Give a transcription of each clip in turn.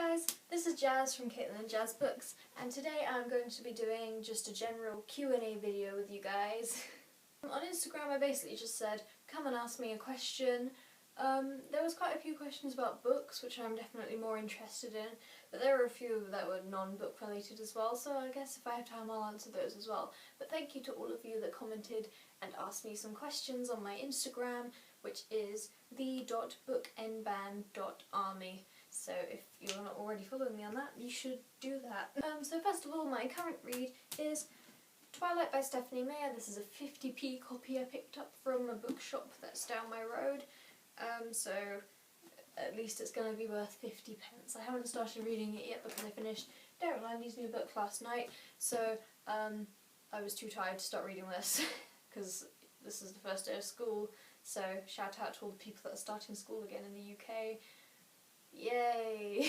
Hi guys, this is Jazz from Caitlin and Jazz Books, and today I'm going to be doing just a general Q&A video with you guys. On Instagram I basically just said, come and ask me a question. There was quite a few questions about books, which I'm definitely more interested in, but there were a few that were non-book related as well, so I guess if I have time I'll answer those as well. But thank you to all of you that commented and asked me some questions on my Instagram, which is the.booknban.army. So if you're not already following me on that, you should do that. So first of all, my current read is Twilight by Stephanie Meyer. This is a 50p copy I picked up from a bookshop that's down my road. So at least it's going to be worth 50 pence. I haven't started reading it yet because I finished Derek Landy's new book last night, so I was too tired to start reading this because this is the first day of school, so shout out to all the people that are starting school again in the UK. Yay!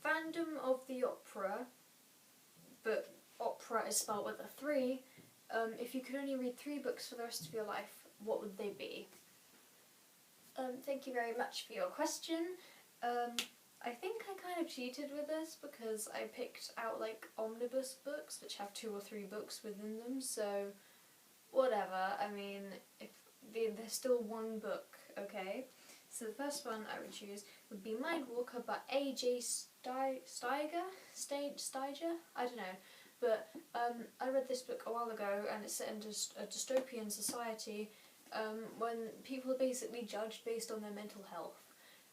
Fandom of the opera, but opera is spelled with a 3. If you could only read 3 books for the rest of your life, what would they be? Thank you very much for your question. I think I kind of cheated with this because I picked out like omnibus books which have 2 or 3 books within them, so whatever. I mean, if there's still one book, okay? So the first one I would choose would be Mindwalker by A.J. Steiger? I don't know. But I read this book a while ago, and it's set in a dystopian society when people are basically judged based on their mental health.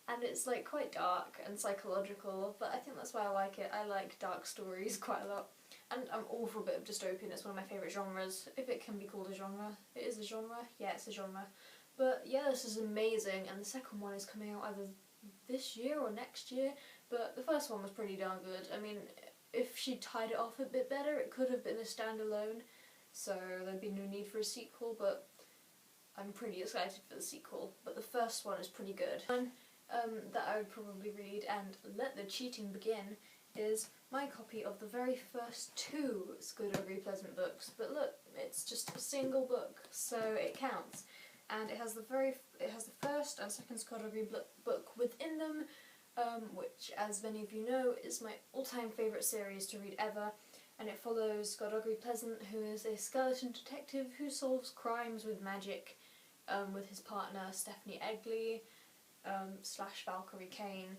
And it's like quite dark and psychological, but I think that's why I like it. I like dark stories quite a lot. And I'm all for a bit of dystopian. It's one of my favourite genres, if it can be called a genre. It is a genre? Yeah, it's a genre. But yeah, this is amazing, and the second one is coming out either this year or next year, but the first one was pretty darn good. I mean, if she tied it off a bit better, it could have been a standalone, so there'd be no need for a sequel, but I'm pretty excited for the sequel. But the first one is pretty good. One that I would probably read, and let the cheating begin, is my copy of the very first 2 Scudderbury Pleasant books. But look, it's just a single book, so it counts. And it has the first and second Scudderbury book within them, which, as many of you know, is my all-time favourite series to read ever. And it follows Scudderbury Pleasant, who is a skeleton detective who solves crimes with magic, with his partner Stephanie Egley / Valkyrie Kane.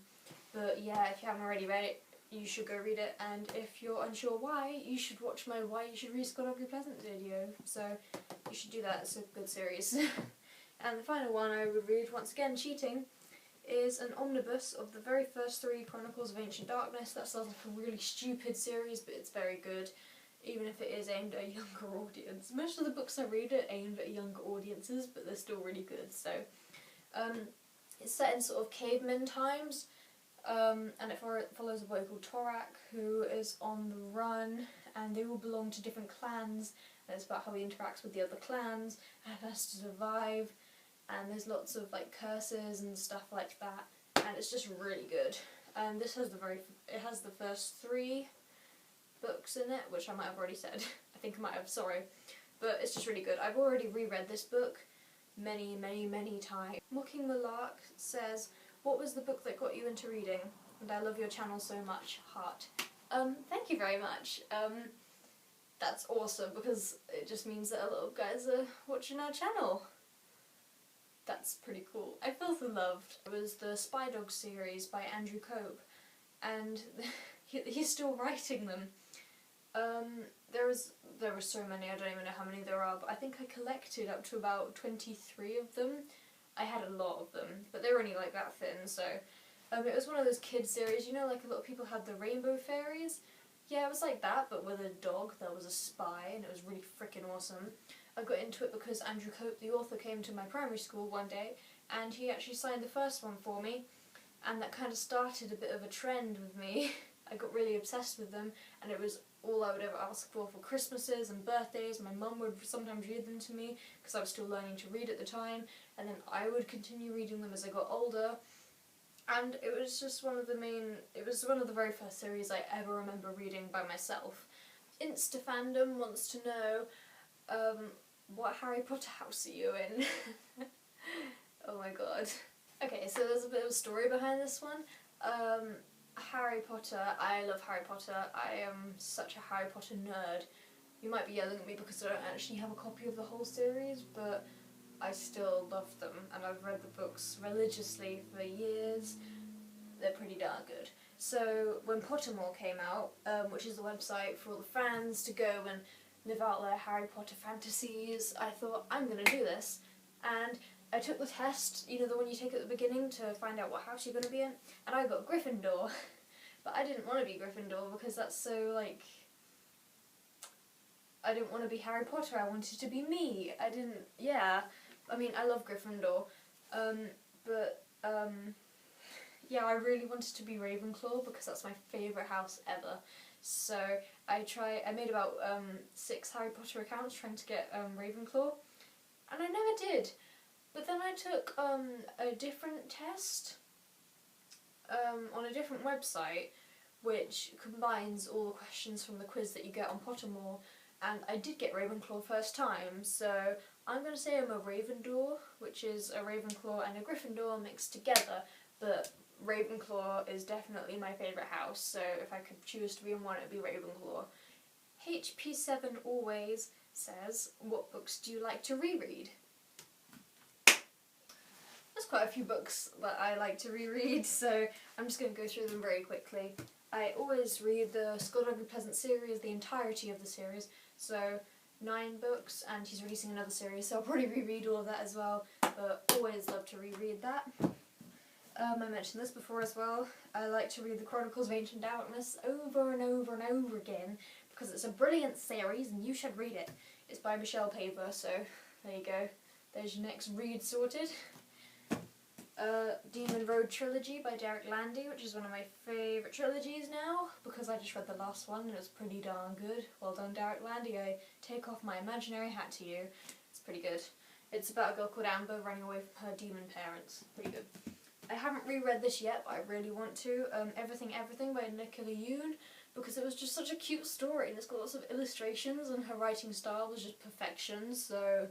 But yeah, if you haven't already read it, you should go read it. And if you're unsure why, you should watch my Why You Should Read Scudderbury Pleasant video. So you should do that. It's a good series. And the final one I would read, once again cheating, is an omnibus of the very first 3 Chronicles of Ancient Darkness. That sounds like a really stupid series, but it's very good, even if it is aimed at a younger audience. Most of the books I read are aimed at younger audiences, but they're still really good. So it's set in sort of caveman times, and it follows a boy called Torak who is on the run, and they all belong to different clans, and it's about how he interacts with the other clans and has to survive. And there's lots of like curses and stuff like that, and it's just really good. And this has it has the first 3 books in it, which I might have already said. I think I might have, sorry, but it's just really good. I've already reread this book many times. Mocking the Lark says, what was the book that got you into reading? And I love your channel so much, heart. Thank you very much. That's awesome, because it just means that a lot of guys are watching our channel. That's pretty cool. I feel so loved. It was the Spy Dog series by Andrew Cope, and he's still writing them. There were so many, I don't even know how many there are, but I think I collected up to about 23 of them. I had a lot of them, but they were only like that thin, so it was one of those kids series, you know, like a lot of people had the Rainbow Fairies? Yeah, it was like that, but with a dog that was a spy, and it was really freaking awesome. I got into it because Andrew Cope, the author, came to my primary school one day, and he actually signed the first one for me, and that kind of started a bit of a trend with me. I got really obsessed with them, and it was all I would ever ask for Christmases and birthdays. My mum would sometimes read them to me, because I was still learning to read at the time, and then I would continue reading them as I got older. And it was just one of the very first series I ever remember reading by myself. Instafandom wants to know, what Harry Potter house are you in? Oh my god. Okay, so there's a bit of a story behind this one. Harry Potter. I love Harry Potter. I am such a Harry Potter nerd. You might be yelling at me because I don't actually have a copy of the whole series, but I still love them, and I've read the books religiously for years. They're pretty darn good. So when Pottermore came out, which is the website for all the fans to go and live out their Harry Potter fantasies, I thought, I'm going to do this. And I took the test, you know, the one you take at the beginning to find out what house you're going to be in, and I got Gryffindor. But I didn't want to be Gryffindor because that's so, like, I didn't want to be Harry Potter, I wanted to be me. I mean, I love Gryffindor, yeah, I really wanted to be Ravenclaw because that's my favourite house ever. So I made about 6 Harry Potter accounts trying to get Ravenclaw, and I never did. But then I took a different test on a different website, which combines all the questions from the quiz that you get on Pottermore, and I did get Ravenclaw first time, so I'm going to say I'm a Ravendor, which is a Ravenclaw and a Gryffindor mixed together, but Ravenclaw is definitely my favourite house, so if I could choose to be in one, it would be Ravenclaw. HP7 always says, what books do you like to reread? There's quite a few books that I like to reread, so I'm just going to go through them very quickly. I always read the Skullduggery Pleasant series, the entirety of the series, so 9 books, and he's releasing another series, so I'll probably reread all of that as well, but always love to reread that. I mentioned this before as well, I like to read the Chronicles of Ancient Darkness over and over and over again, because it's a brilliant series and you should read it. It's by Michelle Paver, so there you go. There's your next read sorted. Demon Road Trilogy by Derek Landy, which is one of my favourite trilogies now, because I just read the last one and it was pretty darn good. Well done, Derek Landy, I take off my imaginary hat to you. It's pretty good. It's about a girl called Amber running away from her demon parents. Pretty good. I haven't reread this yet, but I really want to. Everything Everything by Nicola Yoon, because it was just such a cute story, and it's got lots of illustrations, and her writing style was just perfection, so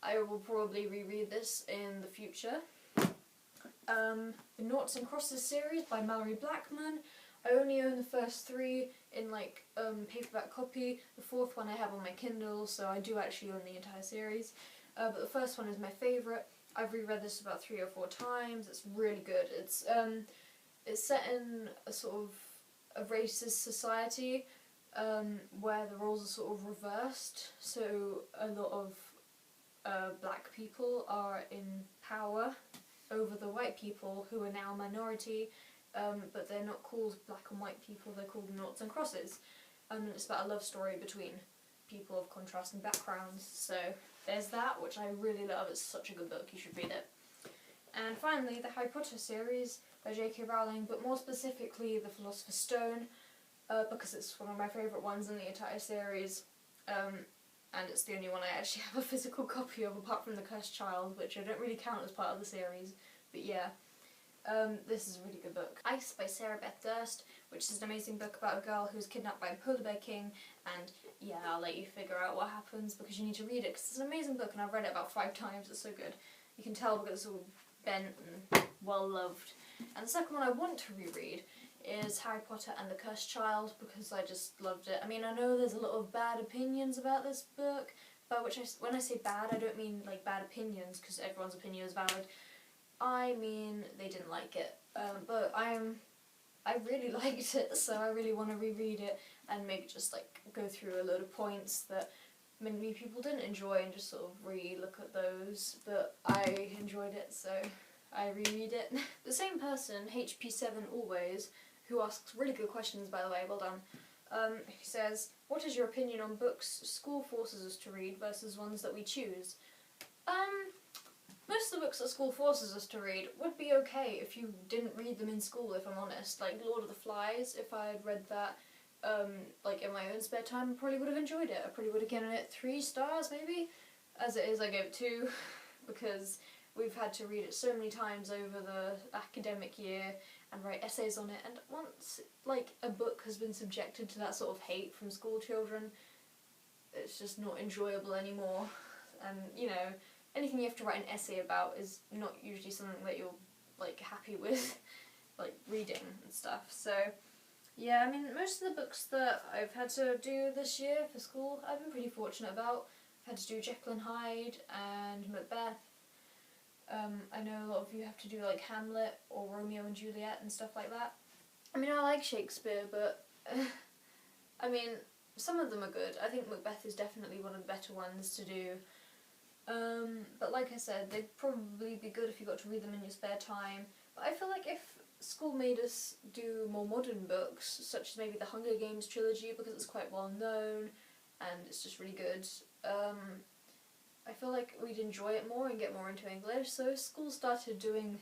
I will probably reread this in the future. The Noughts and Crosses series by Mallory Blackman. I only own the first 3 in like paperback copy. The 4th one I have on my Kindle, so I do actually own the entire series. But the first one is my favourite. I've reread this about 3 or 4 times. It's really good. It's set in a sort of a racist society where the roles are sort of reversed. So a lot of black people are in power over the white people who are now a minority, but they're not called black and white people, they're called Noughts and Crosses. And it's about a love story between people of contrasting backgrounds, so there's that, which I really love. It's such a good book, you should read it. And finally, the Harry Potter series by J.K. Rowling, but more specifically the Philosopher's Stone, because it's one of my favourite ones in the entire series, and it's the only one I actually have a physical copy of, apart from The Cursed Child, which I don't really count as part of the series, but yeah. This is a really good book. Ice by Sarah Beth Durst, which is an amazing book about a girl who's kidnapped by a polar bear king, and yeah, I'll let you figure out what happens because you need to read it, because it's an amazing book and I've read it about 5 times, it's so good. You can tell because it's all bent and well loved. And the second one I want to reread is Harry Potter and the Cursed Child, because I just loved it. I mean, I know there's a lot of bad opinions about this book, but when I say bad, I don't mean like bad opinions, because everyone's opinion is valid. I mean, they didn't like it, but I really liked it, so I really want to reread it and maybe just like go through a load of points that many people didn't enjoy and just sort of re-look at those, but I enjoyed it, so I reread it. The same person, HP7 Always, who asks really good questions, by the way, well done, he says, what is your opinion on books school forces us to read versus ones that we choose? Most of the books that school forces us to read would be okay if you didn't read them in school, if I'm honest. Like Lord of the Flies, if I had read that like in my own spare time, I probably would have enjoyed it. I probably would have given it 3 stars maybe. As it is, I gave it 2 because we've had to read it so many times over the academic year and write essays on it, and once like a book has been subjected to that sort of hate from school children, it's just not enjoyable anymore. And you know, anything you have to write an essay about is not usually something that you're like happy with. like reading and stuff. So yeah, I mean, most of the books that I've had to do this year for school, I've been pretty fortunate about. I've had to do Jekyll and Hyde and Macbeth. I know a lot of you have to do like Hamlet or Romeo and Juliet and stuff like that. I mean, I like Shakespeare, but I mean, some of them are good. I think Macbeth is definitely one of the better ones to do. But like I said, they'd probably be good if you got to read them in your spare time. But I feel like if school made us do more modern books, such as maybe the Hunger Games trilogy, because it's quite well known and it's just really good, I feel like we'd enjoy it more and get more into English. So if school started doing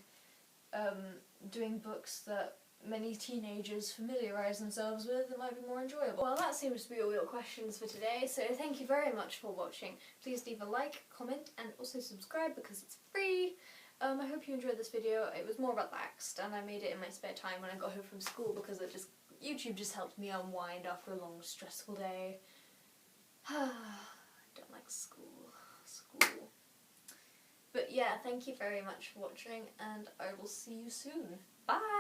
books that many teenagers familiarise themselves with, it might be more enjoyable. Well, that seems to be all your questions for today, so thank you very much for watching. Please leave a like, comment, and also subscribe because it's free. I hope you enjoyed this video. It was more relaxed, and I made it in my spare time when I got home from school because YouTube just helped me unwind after a long, stressful day. I don't like school. But yeah, thank you very much for watching, and I will see you soon. Bye!